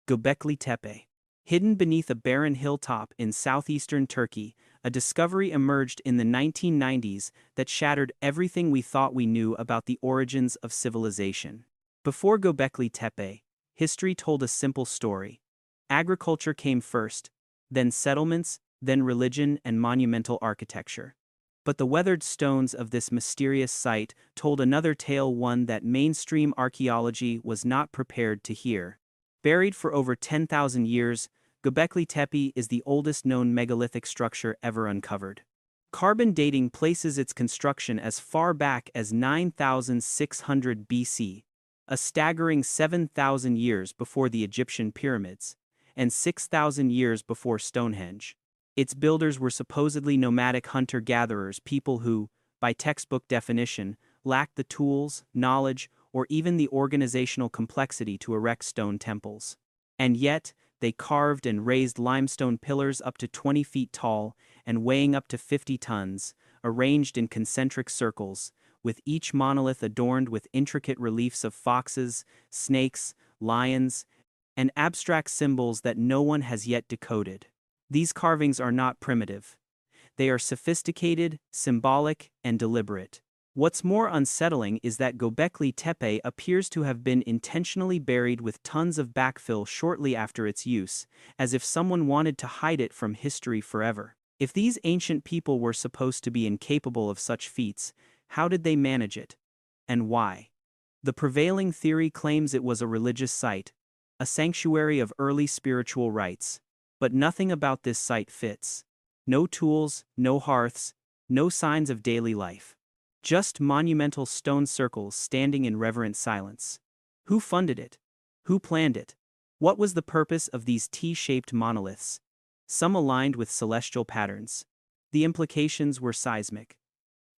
Göbekli Tepe. Hidden beneath a barren hilltop in southeastern Turkey, a discovery emerged in the 1990s that shattered everything we thought we knew about the origins of civilization. Before Göbekli Tepe, history told a simple story. Agriculture came first, then settlements, then religion and monumental architecture. But the weathered stones of this mysterious site told another tale, one that mainstream archaeology was not prepared to hear. Buried for over 10,000 years, Göbekli Tepe is the oldest known megalithic structure ever uncovered. Carbon dating places its construction as far back as 9,600 BC, a staggering 7,000 years before the Egyptian pyramids, and 6,000 years before Stonehenge. Its builders were supposedly nomadic hunter-gatherers, people who, by textbook definition, lacked the tools, knowledge, or even the organizational complexity to erect stone temples. And yet, they carved and raised limestone pillars up to 20 feet tall and weighing up to 50 tons, arranged in concentric circles, with each monolith adorned with intricate reliefs of foxes, snakes, lions, and abstract symbols that no one has yet decoded. These carvings are not primitive. They are sophisticated, symbolic, and deliberate. What's more unsettling is that Göbekli Tepe appears to have been intentionally buried with tons of backfill shortly after its use, as if someone wanted to hide it from history forever. If these ancient people were supposed to be incapable of such feats, how did they manage it? And why? The prevailing theory claims it was a religious site, a sanctuary of early spiritual rites. But nothing about this site fits. No tools, no hearths, no signs of daily life. Just monumental stone circles standing in reverent silence. Who funded it? Who planned it? What was the purpose of these T-shaped monoliths? Some aligned with celestial patterns. The implications were seismic.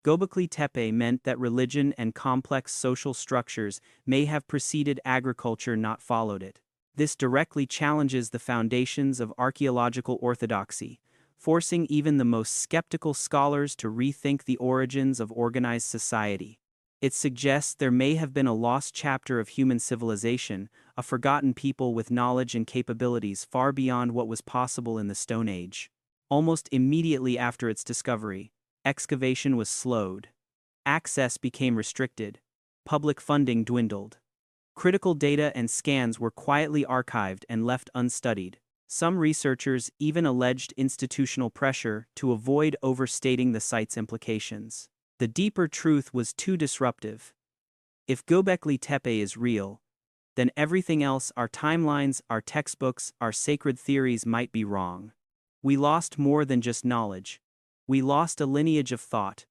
Göbekli Tepe meant that religion and complex social structures may have preceded agriculture, not followed it. This directly challenges the foundations of archaeological orthodoxy, forcing even the most skeptical scholars to rethink the origins of organized society. It suggests there may have been a lost chapter of human civilization, a forgotten people with knowledge and capabilities far beyond what was possible in the Stone Age. Almost immediately after its discovery, excavation was slowed. Access became restricted. Public funding dwindled. Critical data and scans were quietly archived and left unstudied. Some researchers even alleged institutional pressure to avoid overstating the site's implications. The deeper truth was too disruptive. If Göbekli Tepe is real, then everything else, our timelines, our textbooks, our sacred theories, might be wrong. We lost more than just knowledge. We lost a lineage of thought,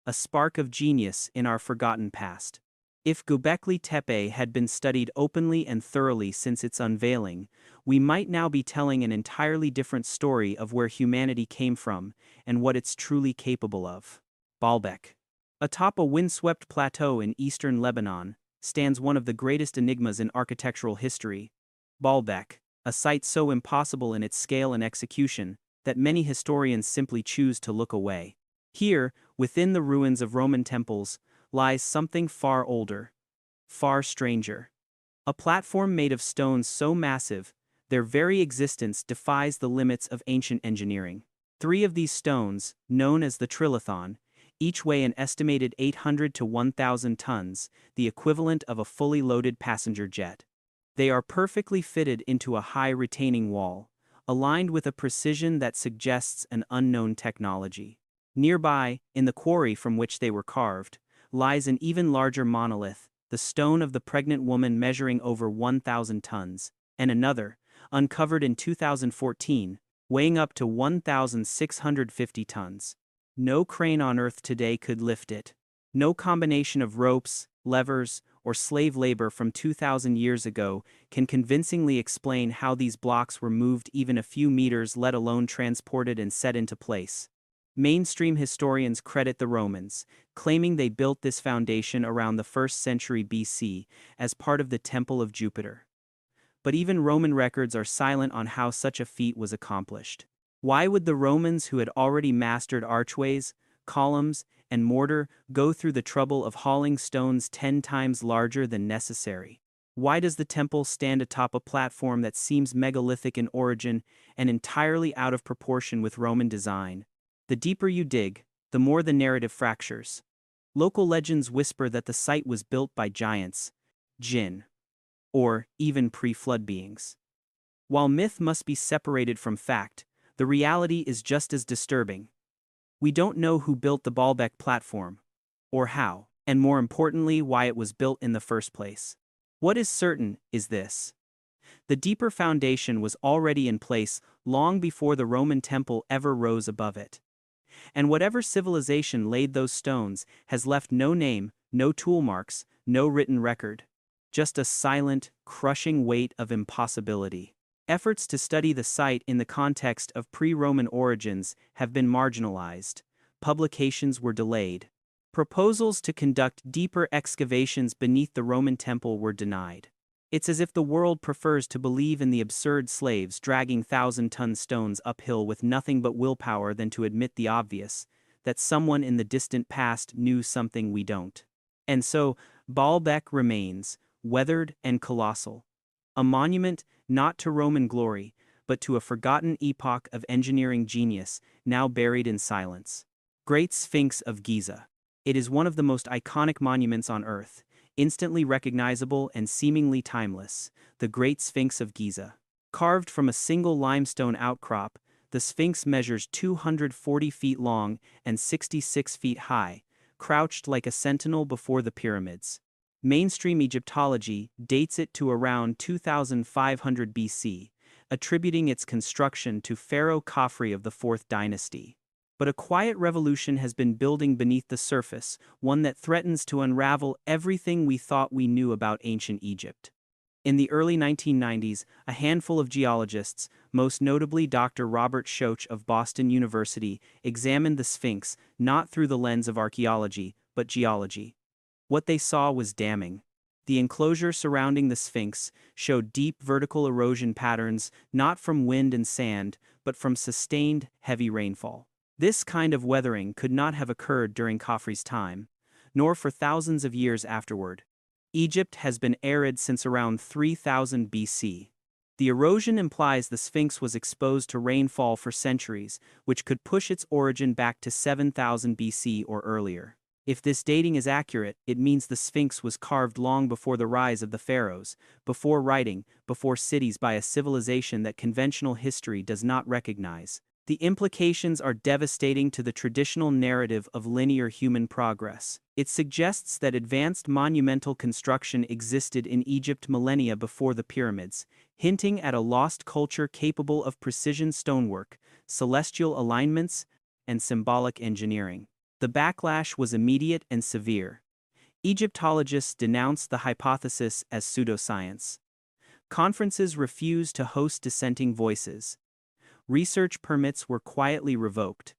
a spark of genius in our forgotten past. If Göbekli Tepe had been studied openly and thoroughly since its unveiling, we might now be telling an entirely different story of where humanity came from and what it's truly capable of. Baalbek. Atop a windswept plateau in eastern Lebanon, stands one of the greatest enigmas in architectural history. Baalbek, a site so impossible in its scale and execution that many historians simply choose to look away. Here, within the ruins of Roman temples, lies something far older, far stranger. A platform made of stones so massive, their very existence defies the limits of ancient engineering. 3 of these stones, known as the trilithon, each weigh an estimated 800 to 1,000 tons, the equivalent of a fully loaded passenger jet. They are perfectly fitted into a high retaining wall, aligned with a precision that suggests an unknown technology. Nearby, in the quarry from which they were carved, lies an even larger monolith, the stone of the pregnant woman measuring over 1,000 tons, and another, uncovered in 2014, weighing up to 1,650 tons. No crane on Earth today could lift it. No combination of ropes, levers, or slave labor from 2,000 years ago can convincingly explain how these blocks were moved even a few meters, let alone transported and set into place. Mainstream historians credit the Romans, claiming they built this foundation around the 1st century BC as part of the Temple of Jupiter. But even Roman records are silent on how such a feat was accomplished. Why would the Romans, who had already mastered archways, columns, and mortar, go through the trouble of hauling stones 10 times larger than necessary? Why does the temple stand atop a platform that seems megalithic in origin and entirely out of proportion with Roman design? The deeper you dig, the more the narrative fractures. Local legends whisper that the site was built by giants, jinn, or even pre-flood beings. While myth must be separated from fact, the reality is just as disturbing. We don't know who built the Baalbek platform, or how, and more importantly, why it was built in the first place. What is certain is this: the deeper foundation was already in place long before the Roman temple ever rose above it. And whatever civilization laid those stones has left no name, no tool marks, no written record. Just a silent, crushing weight of impossibility. Efforts to study the site in the context of pre-Roman origins have been marginalized. Publications were delayed. Proposals to conduct deeper excavations beneath the Roman temple were denied. It's as if the world prefers to believe in the absurd slaves dragging 1,000-ton stones uphill with nothing but willpower than to admit the obvious, that someone in the distant past knew something we don't. And so, Baalbek remains, weathered and colossal. A monument not to Roman glory, but to a forgotten epoch of engineering genius, now buried in silence. Great Sphinx of Giza. It is one of the most iconic monuments on Earth, instantly recognizable and seemingly timeless, the Great Sphinx of Giza. Carved from a single limestone outcrop, the Sphinx measures 240 feet long and 66 feet high, crouched like a sentinel before the pyramids. Mainstream Egyptology dates it to around 2500 BC, attributing its construction to Pharaoh Khafre of the 4th dynasty. But a quiet revolution has been building beneath the surface, one that threatens to unravel everything we thought we knew about ancient Egypt. In the early 1990s, a handful of geologists, most notably Dr. Robert Schoch of Boston University, examined the Sphinx not through the lens of archaeology, but geology. What they saw was damning. The enclosure surrounding the Sphinx showed deep vertical erosion patterns not from wind and sand, but from sustained, heavy rainfall. This kind of weathering could not have occurred during Khafre's time, nor for thousands of years afterward. Egypt has been arid since around 3000 BC. The erosion implies the Sphinx was exposed to rainfall for centuries, which could push its origin back to 7000 BC or earlier. If this dating is accurate, it means the Sphinx was carved long before the rise of the pharaohs, before writing, before cities, by a civilization that conventional history does not recognize. The implications are devastating to the traditional narrative of linear human progress. It suggests that advanced monumental construction existed in Egypt millennia before the pyramids, hinting at a lost culture capable of precision stonework, celestial alignments, and symbolic engineering. The backlash was immediate and severe. Egyptologists denounced the hypothesis as pseudoscience. Conferences refused to host dissenting voices. Research permits were quietly revoked.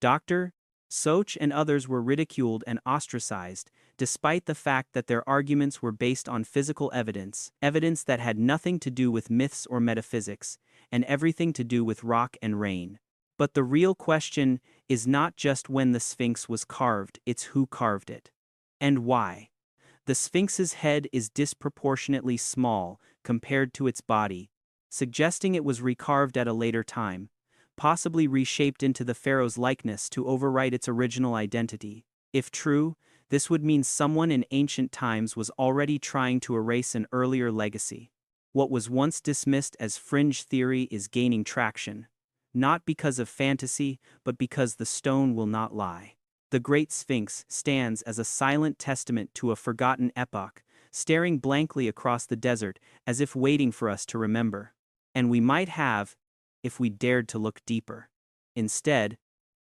Dr. Soch and others were ridiculed and ostracized, despite the fact that their arguments were based on physical evidence, evidence that had nothing to do with myths or metaphysics, and everything to do with rock and rain. But the real question is not just when the Sphinx was carved, it's who carved it. And why. The Sphinx's head is disproportionately small compared to its body, suggesting it was recarved at a later time, possibly reshaped into the pharaoh's likeness to overwrite its original identity. If true, this would mean someone in ancient times was already trying to erase an earlier legacy. What was once dismissed as fringe theory is gaining traction, not because of fantasy, but because the stone will not lie. The Great Sphinx stands as a silent testament to a forgotten epoch, staring blankly across the desert as if waiting for us to remember. And we might have, if we dared to look deeper. Instead,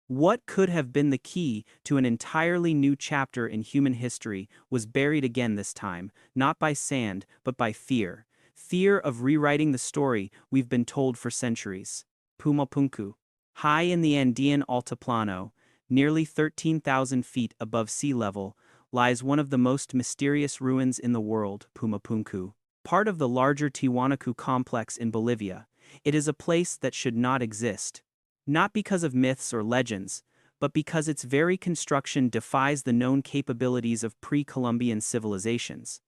what could have been the key to an entirely new chapter in human history was buried again this time, not by sand, but by fear. Fear of rewriting the story we've been told for centuries. Pumapunku, high in the Andean Altiplano, nearly 13,000 feet above sea level, lies one of the most mysterious ruins in the world, Pumapunku. Part of the larger Tiwanaku complex in Bolivia, it is a place that should not exist. Not because of myths or legends, but because its very construction defies the known capabilities of pre-Columbian civilizations.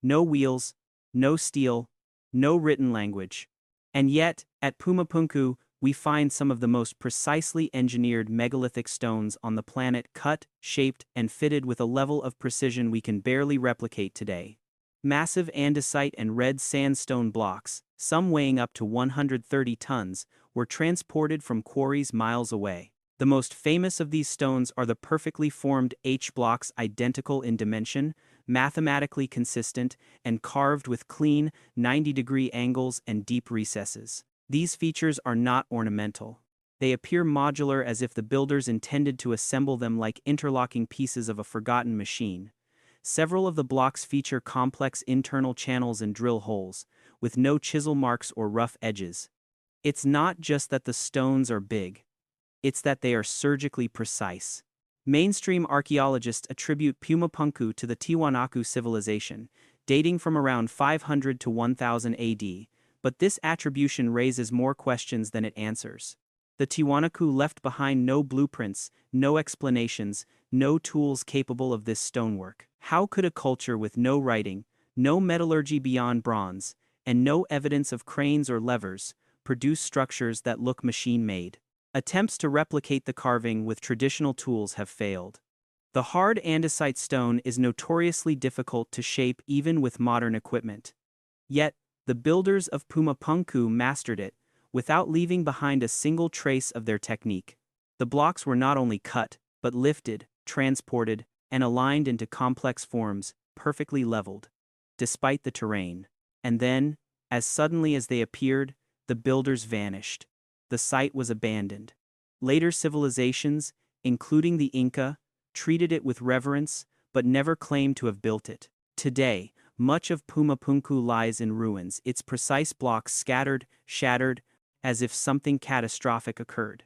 No wheels, no steel, no written language. And yet, at Pumapunku, we find some of the most precisely engineered megalithic stones on the planet, cut, shaped, and fitted with a level of precision we can barely replicate today. Massive andesite and red sandstone blocks, some weighing up to 130 tons, were transported from quarries miles away. The most famous of these stones are the perfectly formed H blocks, identical in dimension, mathematically consistent, and carved with clean, 90-degree angles and deep recesses. These features are not ornamental. They appear modular, as if the builders intended to assemble them like interlocking pieces of a forgotten machine. Several of the blocks feature complex internal channels and drill holes, with no chisel marks or rough edges. It's not just that the stones are big. It's that they are surgically precise. Mainstream archaeologists attribute Pumapunku to the Tiwanaku civilization, dating from around 500 to 1000 AD, but this attribution raises more questions than it answers. The Tiwanaku left behind no blueprints, no explanations, no tools capable of this stonework. How could a culture with no writing, no metallurgy beyond bronze, and no evidence of cranes or levers, produce structures that look machine-made? Attempts to replicate the carving with traditional tools have failed. The hard andesite stone is notoriously difficult to shape even with modern equipment. Yet, the builders of Pumapunku mastered it, without leaving behind a single trace of their technique. The blocks were not only cut, but lifted, transported, and aligned into complex forms, perfectly leveled, despite the terrain. And then, as suddenly as they appeared, the builders vanished. The site was abandoned. Later civilizations, including the Inca, treated it with reverence, but never claimed to have built it. Today, much of Pumapunku lies in ruins, its precise blocks scattered, shattered, as if something catastrophic occurred.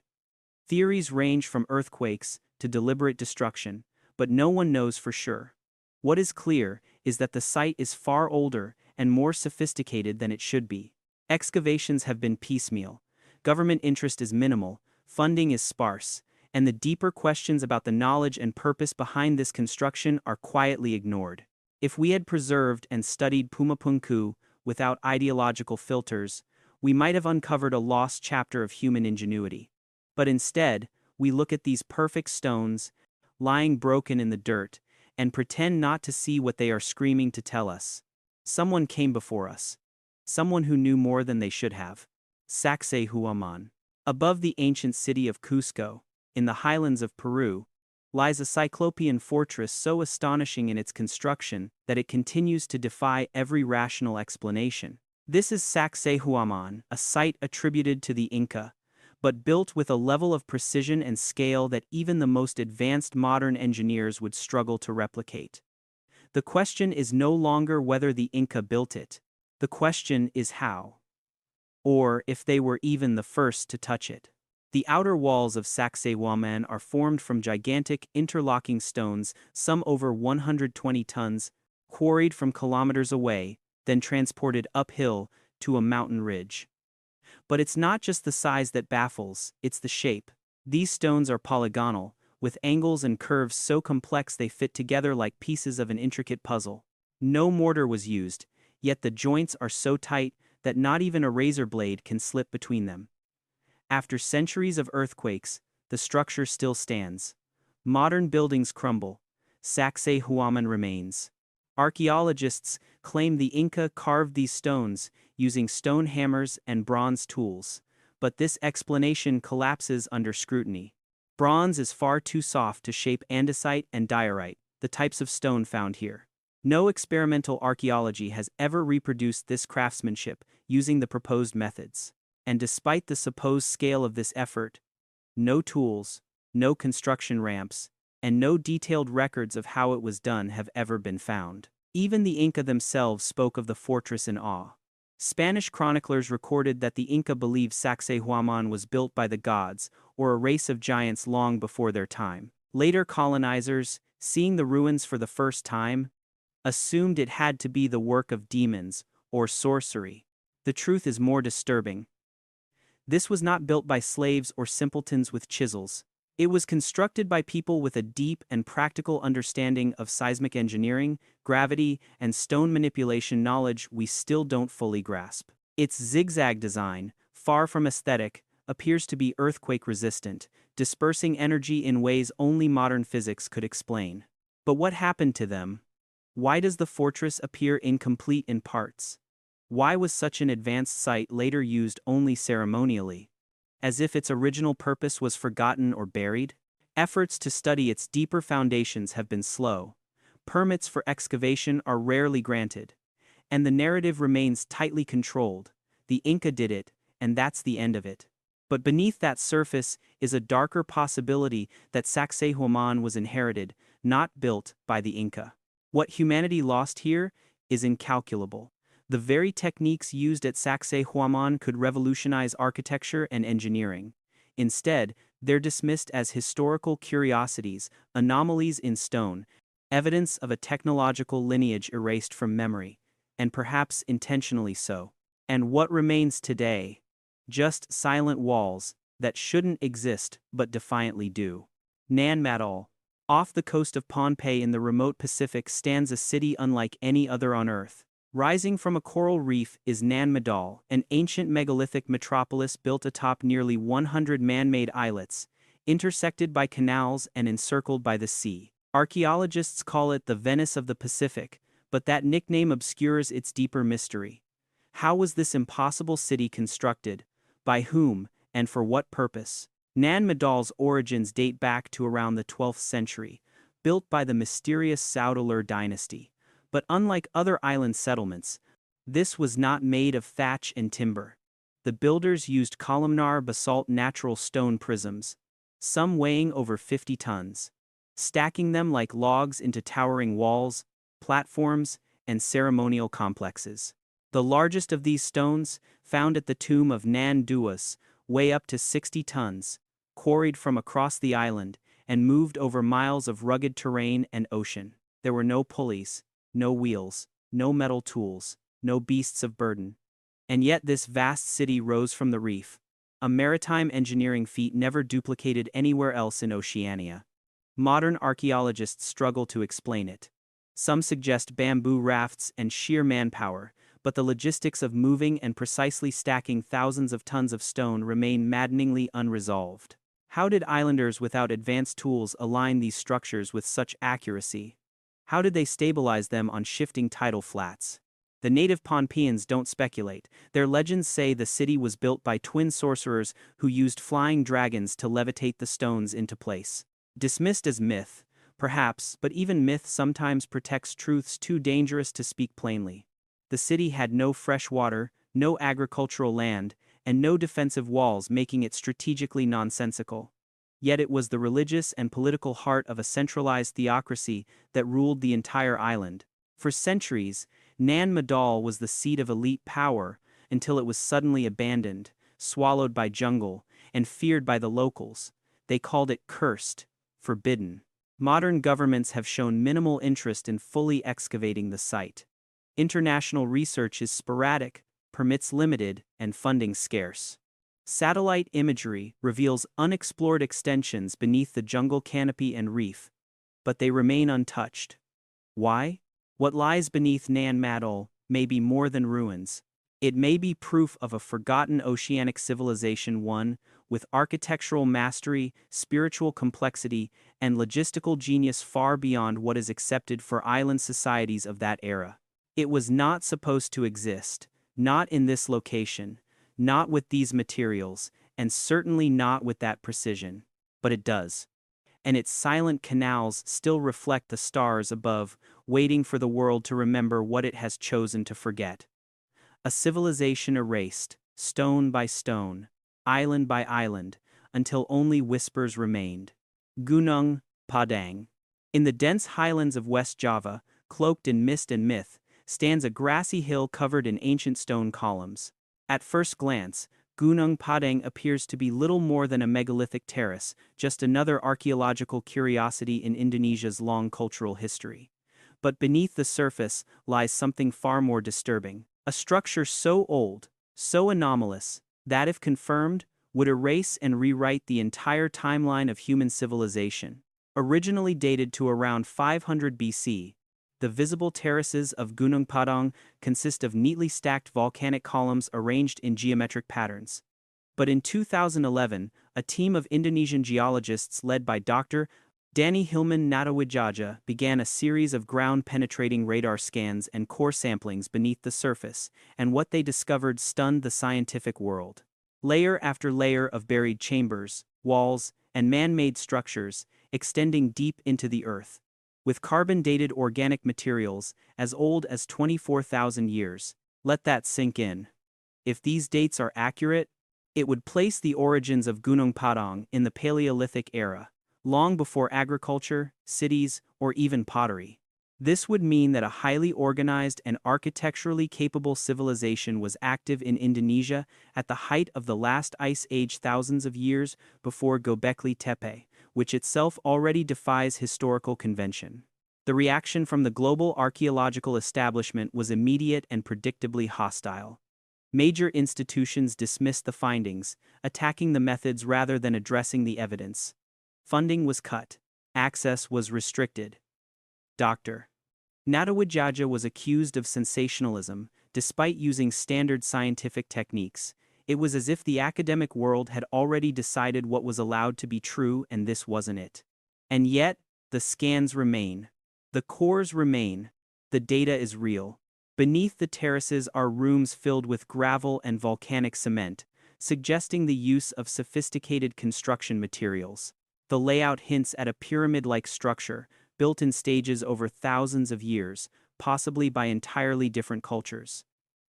Theories range from earthquakes to deliberate destruction, but no one knows for sure. What is clear is that the site is far older and more sophisticated than it should be. Excavations have been piecemeal, government interest is minimal, funding is sparse, and the deeper questions about the knowledge and purpose behind this construction are quietly ignored. If we had preserved and studied Pumapunku without ideological filters, we might have uncovered a lost chapter of human ingenuity. But instead, we look at these perfect stones, lying broken in the dirt, and pretend not to see what they are screaming to tell us. Someone came before us. Someone who knew more than they should have. Sacsayhuamán. Above the ancient city of Cusco, in the highlands of Peru, lies a cyclopean fortress so astonishing in its construction that it continues to defy every rational explanation. This is Sacsayhuamán, a site attributed to the Inca, but built with a level of precision and scale that even the most advanced modern engineers would struggle to replicate. The question is no longer whether the Inca built it. The question is how. Or if they were even the first to touch it. The outer walls of Sacsayhuamán are formed from gigantic interlocking stones, some over 120 tons, quarried from kilometers away, then transported uphill to a mountain ridge. But it's not just the size that baffles, it's the shape. These stones are polygonal, with angles and curves so complex they fit together like pieces of an intricate puzzle. No mortar was used, yet the joints are so tight that not even a razor blade can slip between them. After centuries of earthquakes, the structure still stands. Modern buildings crumble. Sacsayhuamán remains. Archaeologists claim the Inca carved these stones using stone hammers and bronze tools, but this explanation collapses under scrutiny. Bronze is far too soft to shape andesite and diorite, the types of stone found here. No experimental archaeology has ever reproduced this craftsmanship using the proposed methods. And despite the supposed scale of this effort, no tools, no construction ramps, and no detailed records of how it was done have ever been found. Even the Inca themselves spoke of the fortress in awe. Spanish chroniclers recorded that the Inca believed Sacsayhuamán was built by the gods, or a race of giants long before their time. Later colonizers, seeing the ruins for the first time, assumed it had to be the work of demons, or sorcery. The truth is more disturbing. This was not built by slaves or simpletons with chisels. It was constructed by people with a deep and practical understanding of seismic engineering, gravity, and stone manipulation knowledge we still don't fully grasp. Its zigzag design, far from aesthetic, appears to be earthquake-resistant, dispersing energy in ways only modern physics could explain. But what happened to them? Why does the fortress appear incomplete in parts? Why was such an advanced site later used only ceremonially? As if its original purpose was forgotten or buried? Efforts to study its deeper foundations have been slow. Permits for excavation are rarely granted. And the narrative remains tightly controlled. The Inca did it, and that's the end of it. But beneath that surface is a darker possibility that Sacsayhuamán was inherited, not built, by the Inca. What humanity lost here is incalculable. The very techniques used at Sacsayhuamán could revolutionize architecture and engineering. Instead, they're dismissed as historical curiosities, anomalies in stone, evidence of a technological lineage erased from memory, and perhaps intentionally so. And what remains today? Just silent walls that shouldn't exist but defiantly do. Nan Madol. Off the coast of Pohnpei in the remote Pacific stands a city unlike any other on Earth. Rising from a coral reef is Nan Madol, an ancient megalithic metropolis built atop nearly 100 man-made islets, intersected by canals and encircled by the sea. Archaeologists call it the Venice of the Pacific, but that nickname obscures its deeper mystery. How was this impossible city constructed? By whom, and for what purpose? Nan Madol's origins date back to around the 12th century, built by the mysterious Saudalur dynasty. But unlike other island settlements, this was not made of thatch and timber. The builders used columnar basalt natural stone prisms, some weighing over 50 tons, stacking them like logs into towering walls, platforms, and ceremonial complexes. The largest of these stones, found at the tomb of Nan Duas, weigh up to 60 tons, quarried from across the island, and moved over miles of rugged terrain and ocean. There were no pulleys, no wheels, no metal tools, no beasts of burden. And yet this vast city rose from the reef, a maritime engineering feat never duplicated anywhere else in Oceania. Modern archaeologists struggle to explain it. Some suggest bamboo rafts and sheer manpower, but the logistics of moving and precisely stacking thousands of tons of stone remain maddeningly unresolved. How did islanders without advanced tools align these structures with such accuracy? How did they stabilize them on shifting tidal flats? The native Pohnpeians don't speculate. Their legends say the city was built by twin sorcerers who used flying dragons to levitate the stones into place. Dismissed as myth, perhaps, but even myth sometimes protects truths too dangerous to speak plainly. The city had no fresh water, no agricultural land, and no defensive walls, making it strategically nonsensical. Yet it was the religious and political heart of a centralized theocracy that ruled the entire island. For centuries, Nan Madol was the seat of elite power until it was suddenly abandoned, swallowed by jungle, and feared by the locals. They called it cursed, forbidden. Modern governments have shown minimal interest in fully excavating the site. International research is sporadic, permits limited, and funding scarce. Satellite imagery reveals unexplored extensions beneath the jungle canopy and reef, but they remain untouched. Why? What lies beneath Nan Madol may be more than ruins. It may be proof of a forgotten oceanic civilization, one with architectural mastery, spiritual complexity, and logistical genius far beyond what is accepted for island societies of that era. It was not supposed to exist, not in this location, not with these materials, and certainly not with that precision. But it does. And its silent canals still reflect the stars above, waiting for the world to remember what it has chosen to forget. A civilization erased, stone by stone, island by island, until only whispers remained. Gunung, Padang. In the dense highlands of West Java, cloaked in mist and myth, stands a grassy hill covered in ancient stone columns. At first glance, Gunung Padang appears to be little more than a megalithic terrace, just another archaeological curiosity in Indonesia's long cultural history. But beneath the surface lies something far more disturbing. A structure so old, so anomalous, that if confirmed, would erase and rewrite the entire timeline of human civilization. Originally dated to around 500 BC, the visible terraces of Gunung Padang consist of neatly stacked volcanic columns arranged in geometric patterns. But in 2011, a team of Indonesian geologists led by Dr. Danny Hilman Natawijaja began a series of ground-penetrating radar scans and core samplings beneath the surface, and what they discovered stunned the scientific world. Layer after layer of buried chambers, walls, and man-made structures, extending deep into the earth, with carbon-dated organic materials as old as 24,000 years. Let that sink in. If these dates are accurate, it would place the origins of Gunung Padang in the Paleolithic era, long before agriculture, cities, or even pottery. This would mean that a highly organized and architecturally capable civilization was active in Indonesia at the height of the last ice age thousands of years before Göbekli Tepe, which itself already defies historical convention. The reaction from the global archaeological establishment was immediate and predictably hostile. Major institutions dismissed the findings, attacking the methods rather than addressing the evidence. Funding was cut. Access was restricted. Dr. Natawijaja was accused of sensationalism, despite using standard scientific techniques. It was as if the academic world had already decided what was allowed to be true and this wasn't it. And yet, the scans remain. The cores remain. The data is real. Beneath the terraces are rooms filled with gravel and volcanic cement, suggesting the use of sophisticated construction materials. The layout hints at a pyramid-like structure, built in stages over thousands of years, possibly by entirely different cultures.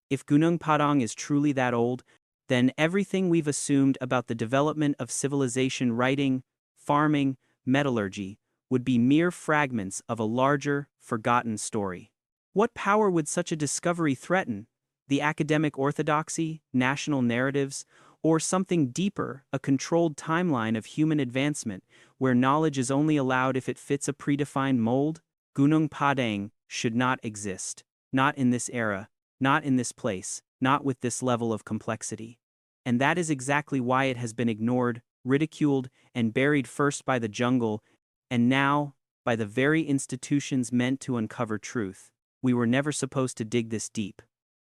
If Gunung Padang is truly that old, then everything we've assumed about the development of civilization, writing, farming, metallurgy, would be mere fragments of a larger, forgotten story. What power would such a discovery threaten? The academic orthodoxy, national narratives, or something deeper, a controlled timeline of human advancement, where knowledge is only allowed if it fits a predefined mold? Gunung Padang should not exist. Not in this era, not in this place, not with this level of complexity. And that is exactly why it has been ignored, ridiculed, and buried, first by the jungle, and now by the very institutions meant to uncover truth. We were never supposed to dig this deep.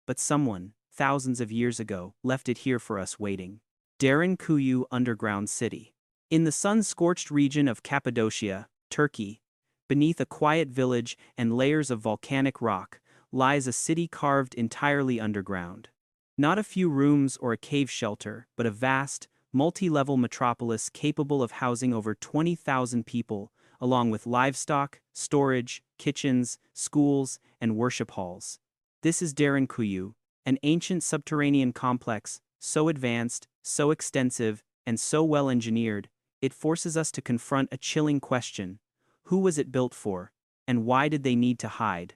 But someone, thousands of years ago, left it here for us waiting. Derinkuyu Underground City. In the sun-scorched region of Cappadocia, Turkey, beneath a quiet village and layers of volcanic rock, lies a city carved entirely underground. Not a few rooms or a cave shelter, but a vast, multi-level metropolis capable of housing over 20,000 people, along with livestock, storage, kitchens, schools, and worship halls. This is Derinkuyu, an ancient subterranean complex, so advanced, so extensive, and so well-engineered, it forces us to confront a chilling question. Who was it built for, and why did they need to hide?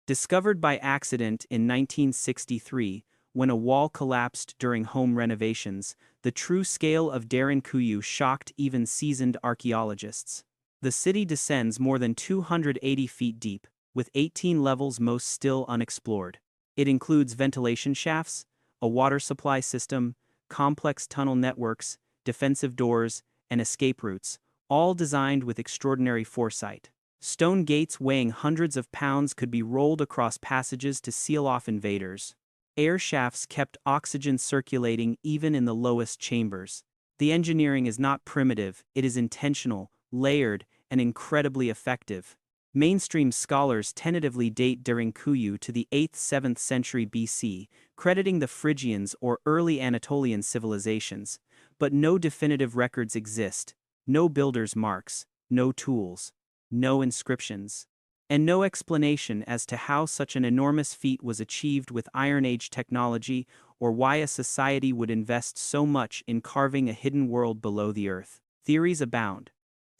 Discovered by accident in 1963, when a wall collapsed during home renovations, the true scale of Derinkuyu shocked even seasoned archaeologists. The city descends more than 280 feet deep, with 18 levels, most still unexplored. It includes ventilation shafts, a water supply system, complex tunnel networks, defensive doors, and escape routes, all designed with extraordinary foresight. Stone gates weighing hundreds of pounds could be rolled across passages to seal off invaders. Air shafts kept oxygen circulating even in the lowest chambers. The engineering is not primitive, it is intentional, layered, and incredibly effective. Mainstream scholars tentatively date Derinkuyu to the 8th–7th century BC, crediting the Phrygians or early Anatolian civilizations, but no definitive records exist, no builders' marks, no tools, no inscriptions, and no explanation as to how such an enormous feat was achieved with Iron Age technology, or why a society would invest so much in carving a hidden world below the earth. Theories abound.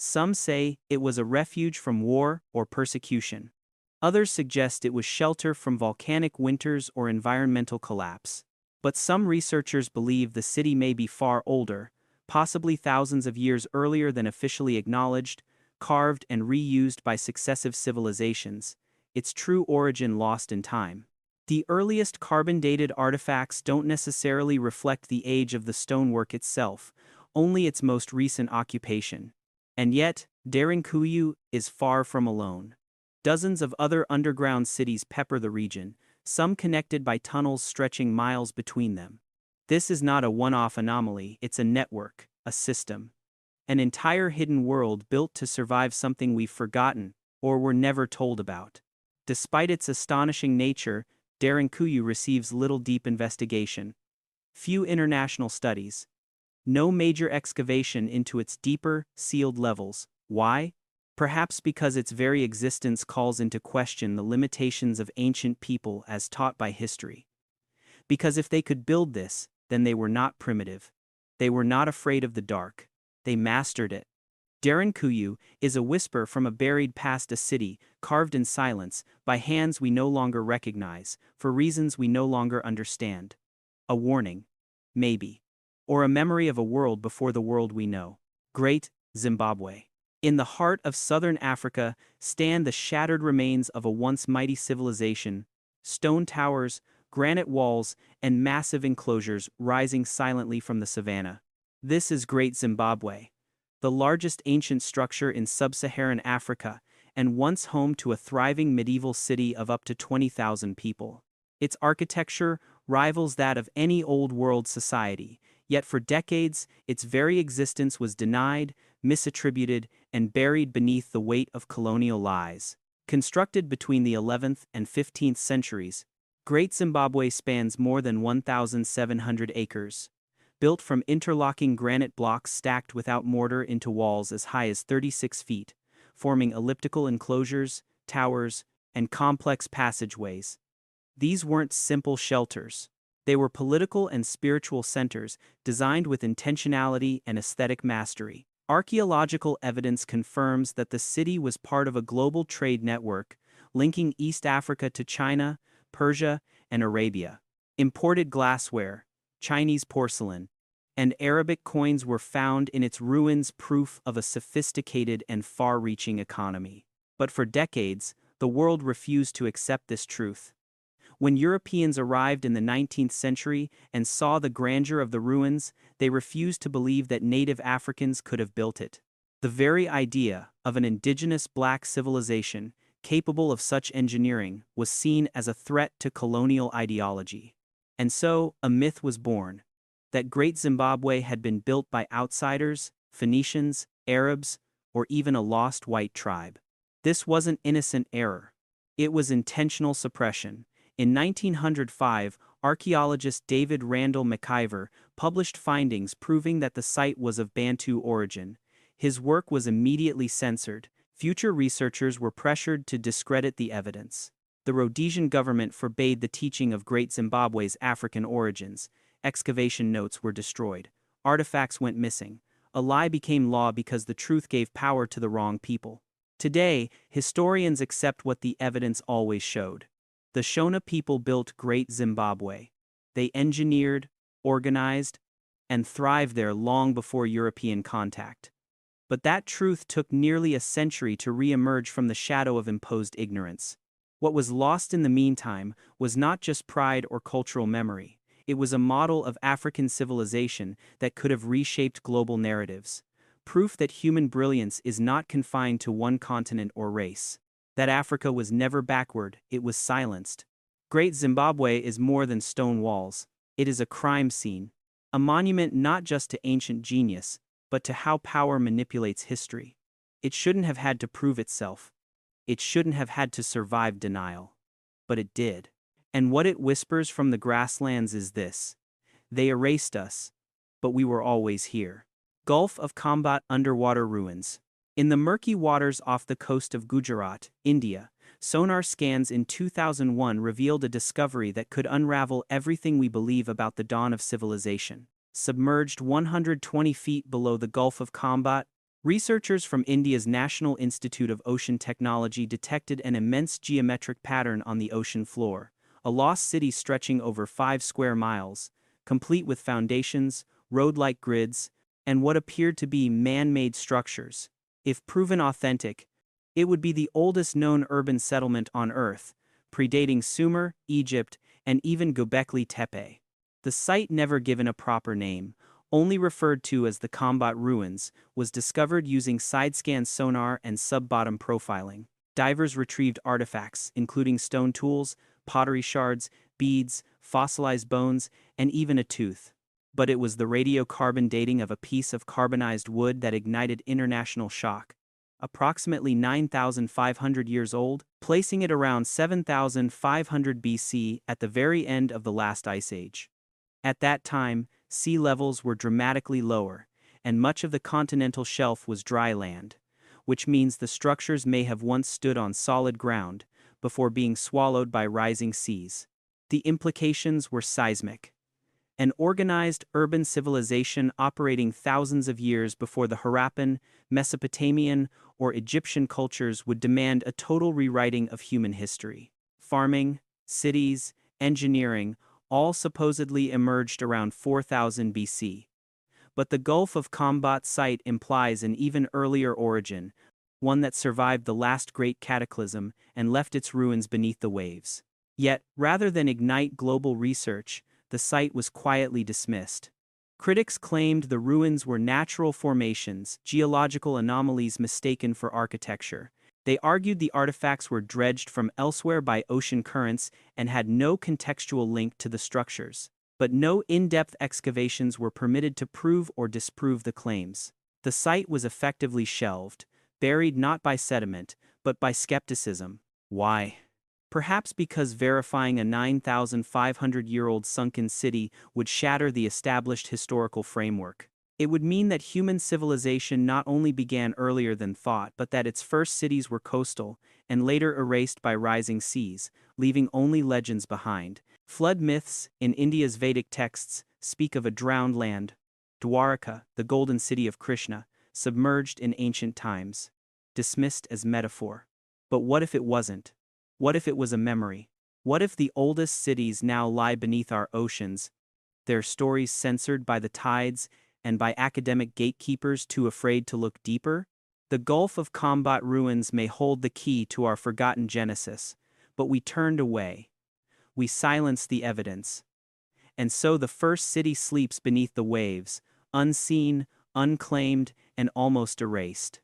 Some say it was a refuge from war or persecution. Others suggest it was shelter from volcanic winters or environmental collapse. But some researchers believe the city may be far older, possibly thousands of years earlier than officially acknowledged, carved and reused by successive civilizations, its true origin lost in time. The earliest carbon-dated artifacts don't necessarily reflect the age of the stonework itself, only its most recent occupation. And yet, Derinkuyu is far from alone. Dozens of other underground cities pepper the region, some connected by tunnels stretching miles between them. This is not a one-off anomaly, it's a network, a system. An entire hidden world built to survive something we've forgotten, or were never told about. Despite its astonishing nature, Derinkuyu receives little deep investigation. Few international studies. No major excavation into its deeper, sealed levels. Why? Perhaps because its very existence calls into question the limitations of ancient people as taught by history. Because if they could build this, then they were not primitive. They were not afraid of the dark. They mastered it. Derinkuyu is a whisper from a buried past, a city, carved in silence, by hands we no longer recognize, for reasons we no longer understand. A warning. Maybe. Or a memory of a world before the world we know. Great Zimbabwe. In the heart of southern Africa stand the shattered remains of a once mighty civilization, stone towers, granite walls, and massive enclosures rising silently from the savanna. This is Great Zimbabwe, the largest ancient structure in sub-Saharan Africa, and once home to a thriving medieval city of up to 20,000 people. Its architecture rivals that of any old world society, yet for decades its very existence was denied, misattributed, and buried beneath the weight of colonial lies. Constructed between the 11th and 15th centuries, Great Zimbabwe spans more than 1,700 acres. Built from interlocking granite blocks stacked without mortar into walls as high as 36 feet, forming elliptical enclosures, towers, and complex passageways. These weren't simple shelters. They were political and spiritual centers designed with intentionality and aesthetic mastery. Archaeological evidence confirms that the city was part of a global trade network, linking East Africa to China, Persia, and Arabia. Imported glassware, Chinese porcelain, and Arabic coins were found in its ruins, proof of a sophisticated and far-reaching economy. But for decades, the world refused to accept this truth. When Europeans arrived in the 19th century and saw the grandeur of the ruins, they refused to believe that native Africans could have built it. The very idea of an indigenous black civilization capable of such engineering was seen as a threat to colonial ideology. And so, a myth was born, that Great Zimbabwe had been built by outsiders, Phoenicians, Arabs, or even a lost white tribe. This wasn't innocent error. It was intentional suppression. In 1905, archaeologist David Randall McIver published findings proving that the site was of Bantu origin. His work was immediately censored. Future researchers were pressured to discredit the evidence. The Rhodesian government forbade the teaching of Great Zimbabwe's African origins. Excavation notes were destroyed. Artifacts went missing. A lie became law because the truth gave power to the wrong people. Today, historians accept what the evidence always showed. The Shona people built Great Zimbabwe. They engineered, organized, and thrived there long before European contact. But that truth took nearly a century to re-emerge from the shadow of imposed ignorance. What was lost in the meantime was not just pride or cultural memory. It was a model of African civilization that could have reshaped global narratives. Proof that human brilliance is not confined to one continent or race. That Africa was never backward, it was silenced. Great Zimbabwe is more than stone walls. It is a crime scene. A monument not just to ancient genius, but to how power manipulates history. It shouldn't have had to prove itself. It shouldn't have had to survive denial. But it did. And what it whispers from the grasslands is this: they erased us, but we were always here. Gulf of Khambhat underwater ruins. In the murky waters off the coast of Gujarat, India, sonar scans in 2001 revealed a discovery that could unravel everything we believe about the dawn of civilization. Submerged 120 feet below the Gulf of Khambhat, researchers from India's National Institute of Ocean Technology detected an immense geometric pattern on the ocean floor, a lost city stretching over 5 square miles, complete with foundations, road-like grids, and what appeared to be man-made structures. If proven authentic, it would be the oldest known urban settlement on Earth, predating Sumer, Egypt, and even Göbekli Tepe. The site, never given a proper name, only referred to as the Khambhat ruins, was discovered using side-scan sonar and sub-bottom profiling. Divers retrieved artifacts, including stone tools, pottery shards, beads, fossilized bones, and even a tooth. But it was the radiocarbon dating of a piece of carbonized wood that ignited international shock. Approximately 9,500 years old, placing it around 7,500 BC at the very end of the last ice age. At that time, sea levels were dramatically lower, and much of the continental shelf was dry land, which means the structures may have once stood on solid ground before being swallowed by rising seas. The implications were seismic. An organized urban civilization operating thousands of years before the Harappan, Mesopotamian, or Egyptian cultures would demand a total rewriting of human history. Farming, cities, engineering, all supposedly emerged around 4000 BC. But the Gulf of Khambhat site implies an even earlier origin, one that survived the last great cataclysm and left its ruins beneath the waves. Yet, rather than ignite global research, the site was quietly dismissed. Critics claimed the ruins were natural formations, geological anomalies mistaken for architecture. They argued the artifacts were dredged from elsewhere by ocean currents and had no contextual link to the structures. But no in-depth excavations were permitted to prove or disprove the claims. The site was effectively shelved, buried not by sediment, but by skepticism. Why? Perhaps because verifying a 9,500-year-old sunken city would shatter the established historical framework. It would mean that human civilization not only began earlier than thought, but that its first cities were coastal, and later erased by rising seas, leaving only legends behind. Flood myths, in India's Vedic texts, speak of a drowned land, Dwarka, the golden city of Krishna, submerged in ancient times. Dismissed as metaphor. But what if it wasn't? What if it was a memory? What if the oldest cities now lie beneath our oceans, their stories censored by the tides and by academic gatekeepers too afraid to look deeper? The Gulf of Khambhat ruins may hold the key to our forgotten Genesis, but we turned away. We silenced the evidence. And so the first city sleeps beneath the waves, unseen, unclaimed, and almost erased.